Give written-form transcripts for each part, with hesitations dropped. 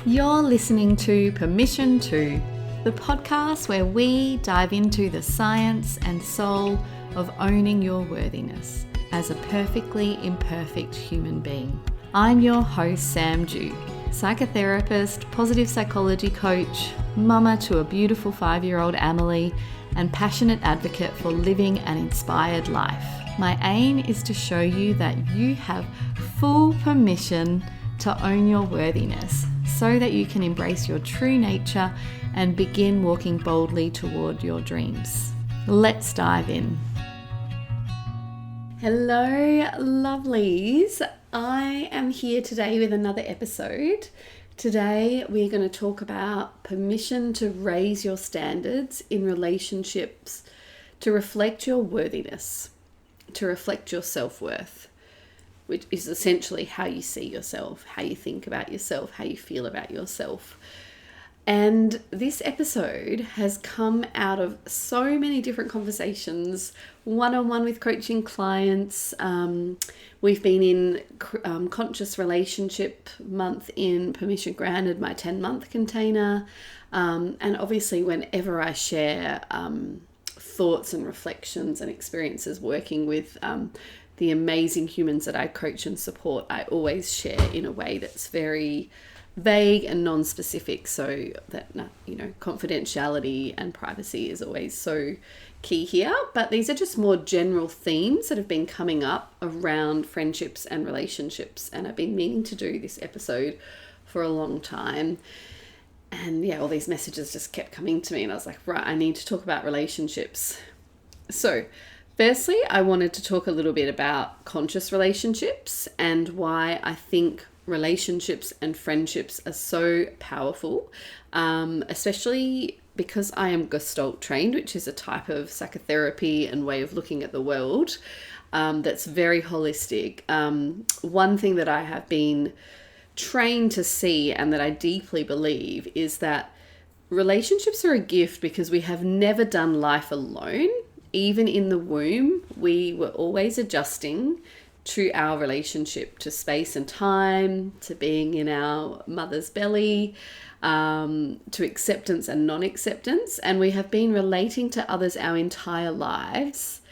You're listening to Permission To, the podcast where we dive into the science and soul of owning your worthiness as a perfectly imperfect human being. I'm your host, Sam Dew, psychotherapist, positive psychology coach, mama to a beautiful 5-year-old Amelie, and passionate advocate for living an inspired life. My aim is to show you that you have full permission to own your worthiness so that you can embrace your true nature and begin walking boldly toward your dreams. Let's dive in. Hello, lovelies. I am here today with another episode. Today, we're going to talk about permission to raise your standards in relationships to reflect your worthiness, to reflect your self-worth, which is essentially how you see yourself, how you think about yourself, how you feel about yourself. And this episode has come out of so many different conversations, one-on-one with coaching clients. We've been in Conscious Relationship Month in Permission Granted, my 10-month container. And obviously whenever I share thoughts and reflections and experiences working with the amazing humans that I coach and support, I always share in a way that's very vague and non-specific, so that, confidentiality and privacy is always so key here. But these are just more general themes that have been coming up around friendships and relationships, and I've been meaning to do this episode for a long time. And yeah, all these messages just kept coming to me, and I was like, right, I need to talk about relationships. So firstly, I wanted to talk a little bit about conscious relationships and why I think relationships and friendships are so powerful, especially because I am Gestalt trained, which is a type of psychotherapy and way of looking at the world that's very holistic. One thing that I have been trained to see and that I deeply believe is that relationships are a gift because we have never done life alone. Even in the womb, we were always adjusting to our relationship, to space and time, to being in our mother's belly, to acceptance and non-acceptance. And we have been relating to others our entire lives.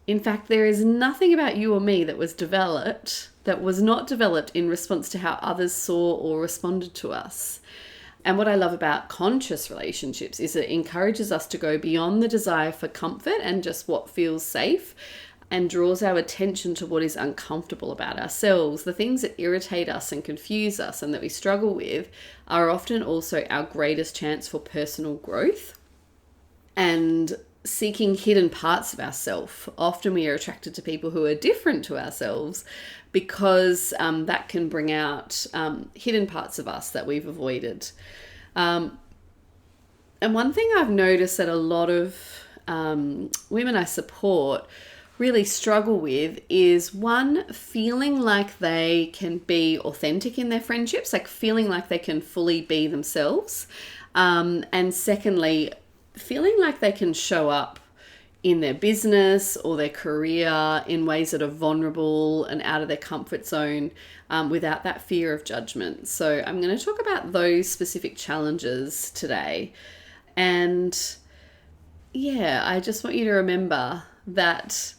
In fact, there is nothing about you or me that was not developed in response to how others saw or responded to us. And what I love about conscious relationships is it encourages us to go beyond the desire for comfort and just what feels safe, and draws our attention to what is uncomfortable about ourselves. The things that irritate us and confuse us and that we struggle with are often also our greatest chance for personal growth and seeking hidden parts of ourselves. Often we are attracted to people who are different to ourselves because that can bring out hidden parts of us that we've avoided. And one thing I've noticed that a lot of women I support really struggle with is, one, feeling like they can be authentic in their friendships, like feeling like they can fully be themselves. And secondly, feeling like they can show up in their business or their career in ways that are vulnerable and out of their comfort zone without that fear of judgment. So I'm going to talk about those specific challenges today. And yeah, I just want you to remember that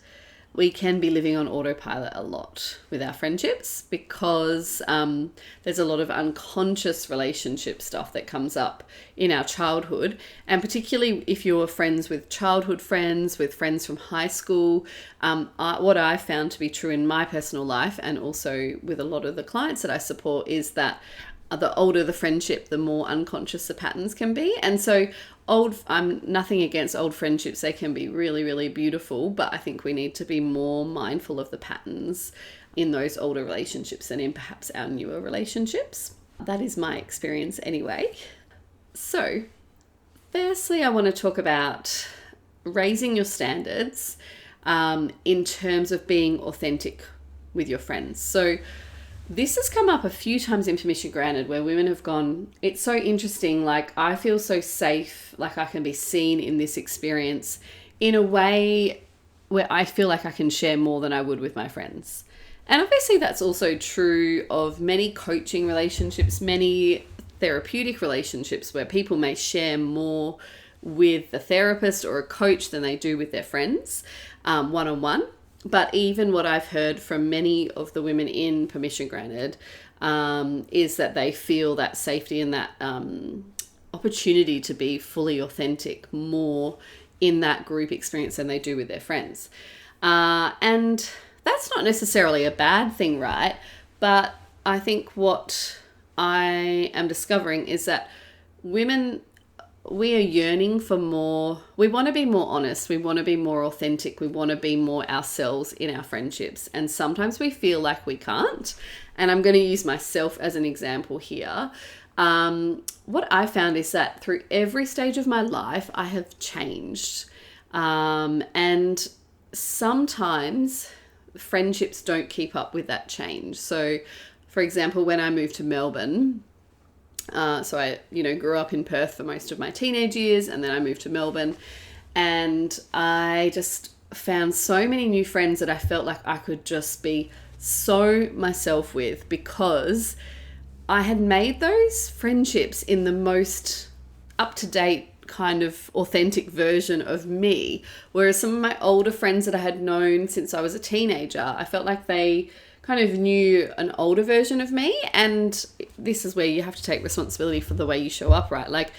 we can be living on autopilot a lot with our friendships because there's a lot of unconscious relationship stuff that comes up in our childhood. And particularly if you're friends with childhood friends, with friends from high school, what I found to be true in my personal life and also with a lot of the clients that I support is that the older the friendship, the more unconscious the patterns can be. And so I'm nothing against old friendships. They can be really, really beautiful, but I think we need to be more mindful of the patterns in those older relationships than in perhaps our newer relationships. That is my experience anyway. So firstly, I want to talk about raising your standards in terms of being authentic with your friends. So this has come up a few times in Permission Granted where women have gone, it's so interesting, like I feel so safe, like I can be seen in this experience in a way where I feel like I can share more than I would with my friends. And obviously that's also true of many coaching relationships, many therapeutic relationships where people may share more with the therapist or a coach than they do with their friends, one-on-one. But even what I've heard from many of the women in Permission Granted is that they feel that safety and that opportunity to be fully authentic more in that group experience than they do with their friends. And that's not necessarily a bad thing, right? But I think what I am discovering is that women, we are yearning for more. We want to be more honest. We want to be more authentic. We want to be more ourselves in our friendships. And sometimes we feel like we can't. And I'm going to use myself as an example here. What I found is that through every stage of my life, I have changed. And sometimes friendships don't keep up with that change. So, for example, when I moved to Melbourne, so I, grew up in Perth for most of my teenage years, and then I moved to Melbourne, and I just found so many new friends that I felt like I could just be so myself with, because I had made those friendships in the most up-to-date kind of authentic version of me. Whereas some of my older friends that I had known since I was a teenager, I felt like they kind of knew an older version of me. And this is where you have to take responsibility for the way you show up, right? Like,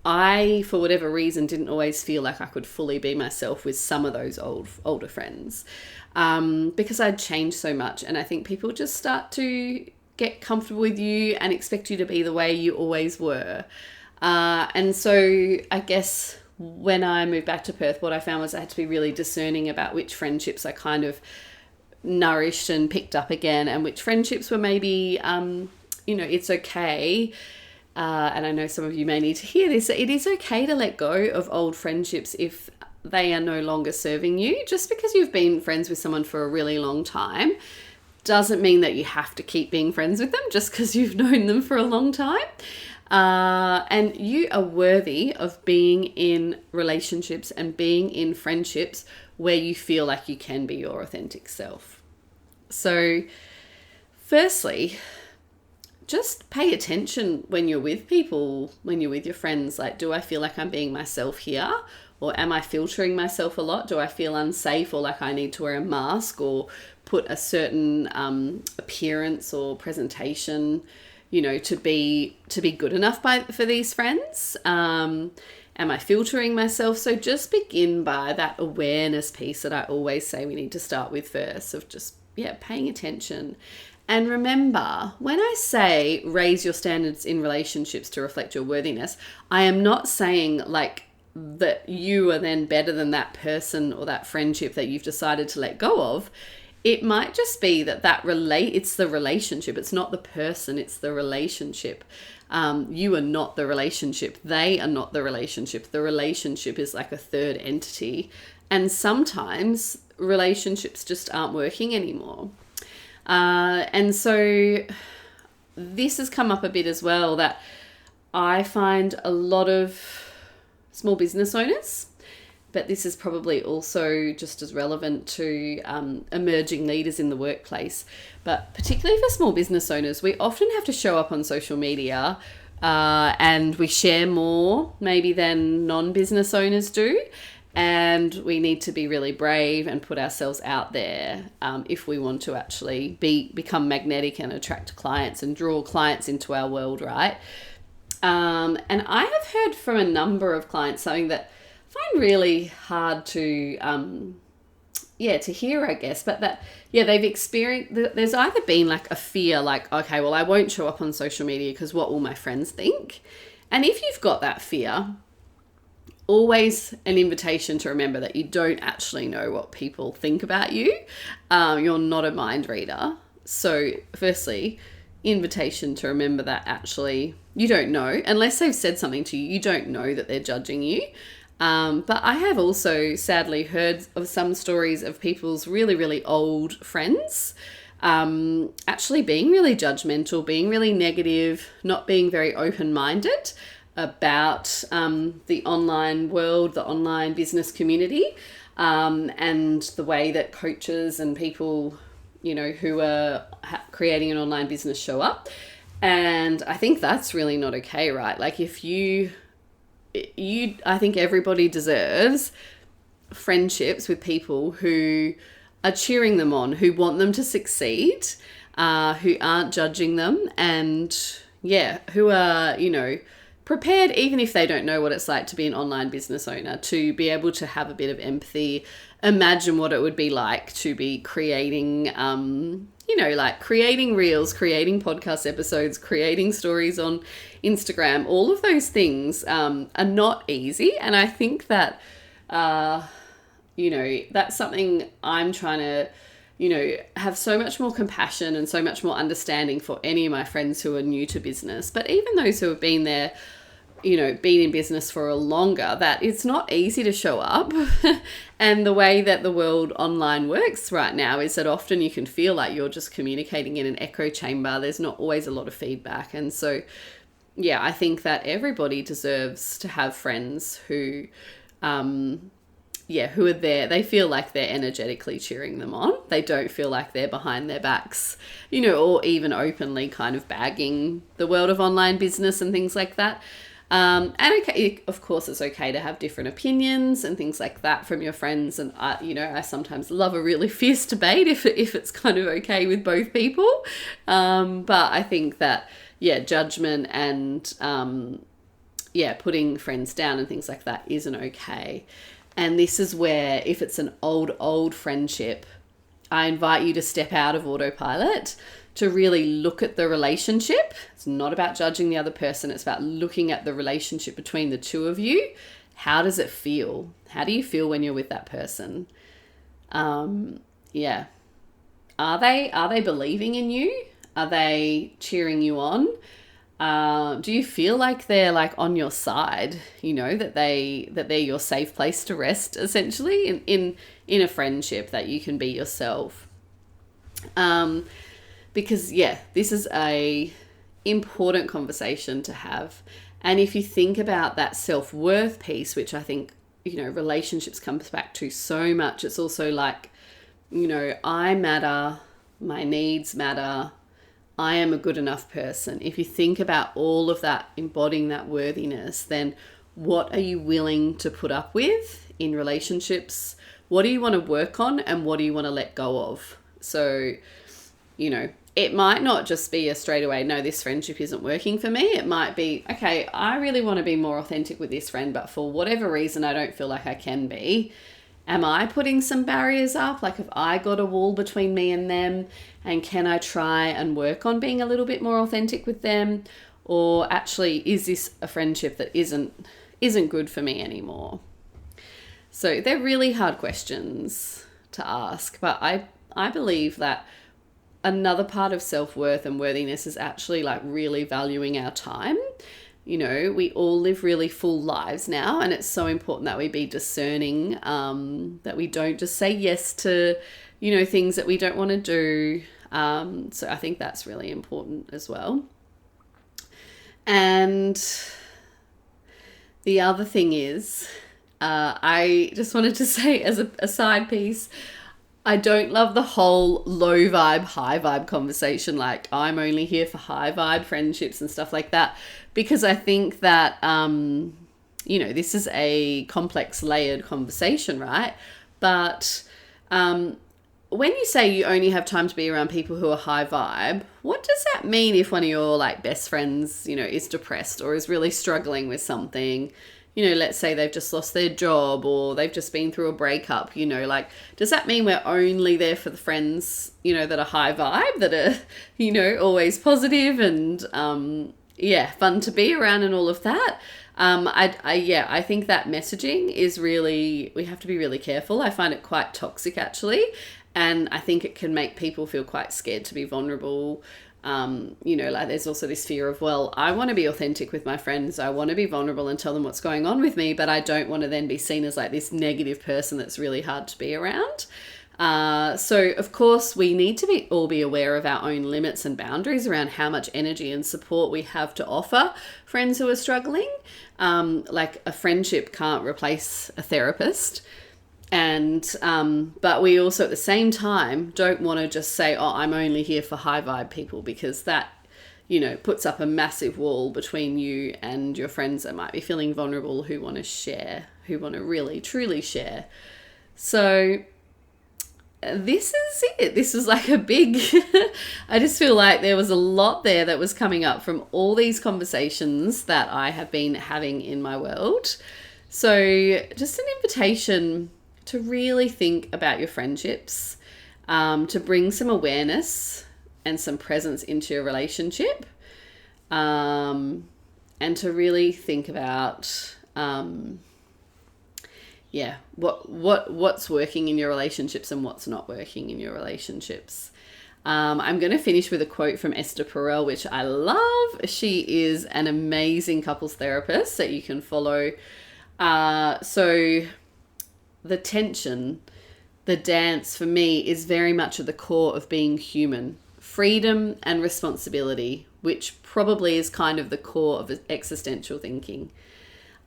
I, for whatever reason, didn't always feel like I could fully be myself with some of those older friends, because I'd changed so much. And I think people just start to get comfortable with you and expect you to be the way you always were. And so I guess when I moved back to Perth, what I found was I had to be really discerning about which friendships I kind of nourished and picked up again, and which friendships were maybe, it's okay. And I know some of you may need to hear this. It is okay to let go of old friendships if they are no longer serving you. Just because you've been friends with someone for a really long time doesn't mean that you have to keep being friends with them just because you've known them for a long time. And you are worthy of being in relationships and being in friendships where you feel like you can be your authentic self. So, firstly, just pay attention when you're with people, when you're with your friends. Like, do I feel like I'm being myself here? Or am I filtering myself a lot? Do I feel unsafe, or like I need to wear a mask or put a certain appearance or presentation, to be good enough for these friends? Am I filtering myself? So just begin by that awareness piece that I always say we need to start with first, of just, paying attention. And remember, when I say raise your standards in relationships to reflect your worthiness, I am not saying like that you are then better than that person or that friendship that you've decided to let go of. It might just be it's the relationship. It's not the person, it's the relationship. You are not the relationship. They are not the relationship. The relationship is like a third entity. And sometimes relationships just aren't working anymore. And so this has come up a bit as well, that I find a lot of small business owners, but this is probably also just as relevant to emerging leaders in the workplace. But particularly for small business owners, we often have to show up on social media and we share more maybe than non-business owners do. And we need to be really brave and put ourselves out there if we want to actually become magnetic and attract clients and draw clients into our world, right? And I have heard from a number of clients something that I find really hard to hear, I guess, but that, they've experienced, there's either been like a fear, like, okay, well, I won't show up on social media because what will my friends think? And if you've got that fear, always an invitation to remember that you don't actually know what people think about you. You're not a mind reader. So firstly, invitation to remember that actually you don't know, unless they've said something to you, you don't know that they're judging you. But I have also sadly heard of some stories of people's really, really old friends actually being really judgmental, being really negative, not being very open-minded about the online world, the online business community, and the way that coaches and people, who are creating an online business show up. And I think that's really not okay, right? Like if I think everybody deserves friendships with people who are cheering them on, who want them to succeed, who aren't judging them, and who are, prepared, even if they don't know what it's like to be an online business owner, to be able to have a bit of empathy, imagine what it would be like to be creating, like creating reels, creating podcast episodes, creating stories on Instagram. All of those things are not easy. And I think that, that's something I'm trying to, have so much more compassion and so much more understanding for any of my friends who are new to business. But even those who have been there, been in business for a longer, that it's not easy to show up. And the way that the world online works right now is that often you can feel like you're just communicating in an echo chamber. There's not always a lot of feedback. And so, I think that everybody deserves to have friends who, who are there. They feel like they're energetically cheering them on. They don't feel like they're behind their backs, or even openly kind of bagging the world of online business and things like that. And okay, of course, it's okay to have different opinions and things like that from your friends. And I sometimes love a really fierce debate if it's kind of okay with both people. But I think that judgment and putting friends down and things like that isn't okay. And this is where, if it's an old friendship, I invite you to step out of autopilot, to really look at the relationship. It's not about judging the other person. It's about looking at the relationship between the two of you. How does it feel? How do you feel when you're with that person? Are they believing in you? Are they cheering you on? Do you feel like they're like on your side? That they're your safe place to rest, essentially, in a friendship, that you can be yourself. Because this is a important conversation to have. And if you think about that self-worth piece, which I think, relationships comes back to so much, it's also like, I matter, my needs matter, I am a good enough person. If you think about all of that, embodying that worthiness, then what are you willing to put up with in relationships? What do you want to work on, and what do you want to let go of? So, it might not just be a straight away, no, this friendship isn't working for me. It might be, okay, I really want to be more authentic with this friend, but for whatever reason, I don't feel like I can be. Am I putting some barriers up? Like, have I got a wall between me and them? And can I try and work on being a little bit more authentic with them? Or actually, is this a friendship that isn't good for me anymore? So they're really hard questions to ask, but I believe that another part of self-worth and worthiness is actually like really valuing our time. We all live really full lives now, and it's so important that we be discerning, that we don't just say yes to, things that we don't want to do. So I think that's really important as well. And the other thing is, I just wanted to say as a side piece, I don't love the whole low vibe, high vibe conversation. Like, I'm only here for high vibe friendships and stuff like that, because I think that, this is a complex, layered conversation, right? But when you say you only have time to be around people who are high vibe, what does that mean if one of your like best friends, is depressed or is really struggling with something? Let's say they've just lost their job or they've just been through a breakup, does that mean we're only there for the friends, that are high vibe, that are, always positive and, fun to be around and all of that? I think that messaging is really, we have to be really careful. I find it quite toxic, actually. And I think it can make people feel quite scared to be vulnerable. There's also this fear of, well, I want to be authentic with my friends. I want to be vulnerable and tell them what's going on with me, but I don't want to then be seen as like this negative person that's really hard to be around. So of course we need to all be aware of our own limits and boundaries around how much energy and support we have to offer friends who are struggling. Like a friendship can't replace a therapist. And but we also at the same time don't want to just say, oh, I'm only here for high vibe people, because that, puts up a massive wall between you and your friends that might be feeling vulnerable, who want to share, who want to really, truly share. So this is it. This was like a big, I just feel like there was a lot there that was coming up from all these conversations that I have been having in my world. So just an invitation to really think about your friendships, to bring some awareness and some presence into your relationship, and to really think about what's working in your relationships and what's not working in your relationships. I'm going to finish with a quote from Esther Perel, which I love. She is an amazing couples therapist that you can follow. So the tension, the dance for me is very much at the core of being human. Freedom and responsibility, which probably is kind of the core of existential thinking.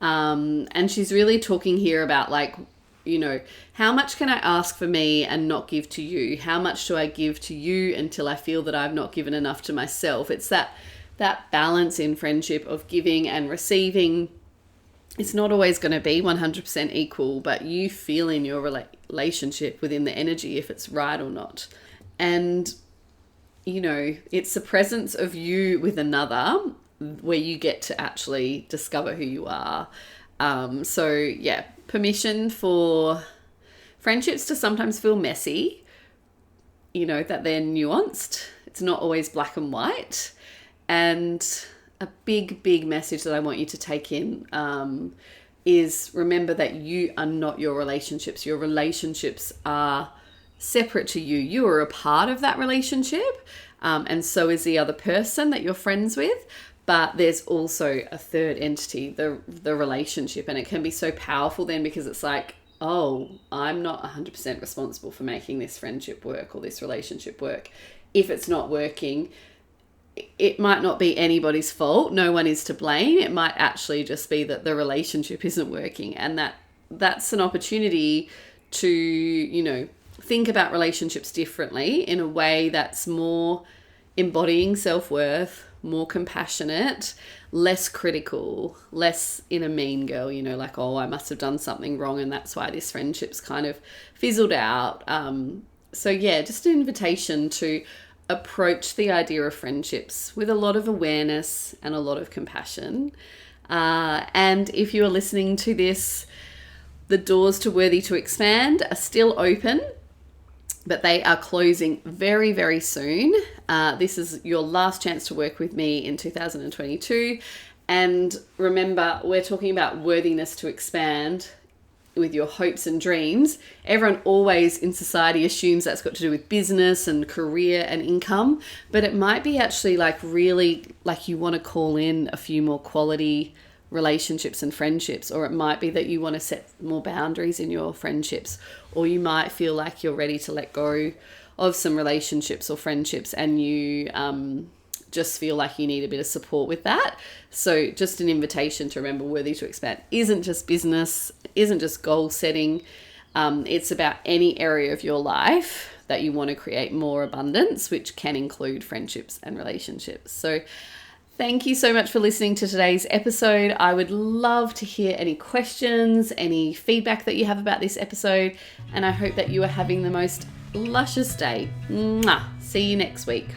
And she's really talking here about how much can I ask for me and not give to you? How much do I give to you until I feel that I've not given enough to myself? It's that balance in friendship of giving and receiving. It's not always going to be 100% equal, but you feel in your relationship within the energy if it's right or not. And, it's the presence of you with another where you get to actually discover who you are. Permission for friendships to sometimes feel messy, that they're nuanced. It's not always black and white. And a big, big message that I want you to take in is remember that you are not your relationships. Your relationships are separate to you. You are a part of that relationship, and so is the other person that you're friends with. But there's also a third entity, the relationship, and it can be so powerful then because it's like, oh, I'm not 100% responsible for making this friendship work or this relationship work. If it's not working, it might not be anybody's fault. No one is to blame. It might actually just be that the relationship isn't working, and that's an opportunity to, think about relationships differently in a way that's more embodying self-worth, more compassionate, less critical, less in a mean girl, oh, I must have done something wrong and that's why this friendship's kind of fizzled out. Just an invitation to approach the idea of friendships with a lot of awareness and a lot of compassion. And if you are listening to this, the doors to Worthy to Expand are still open, but they are closing very, very soon. This is your last chance to work with me in 2022. And remember, we're talking about worthiness to expand with your hopes and dreams. Everyone always in society assumes that's got to do with business and career and income, but it might be actually really you want to call in a few more quality relationships and friendships, or it might be that you want to set more boundaries in your friendships, or you might feel like you're ready to let go of some relationships or friendships and you just feel like you need a bit of support with that. So just an invitation to remember Worthy to Expand isn't just business, isn't just goal setting. It's about any area of your life that you want to create more abundance, which can include friendships and relationships. So thank you so much for listening to today's episode. I would love to hear any questions, any feedback that you have about this episode, and I hope that you are having the most luscious day. Mwah! See you next week.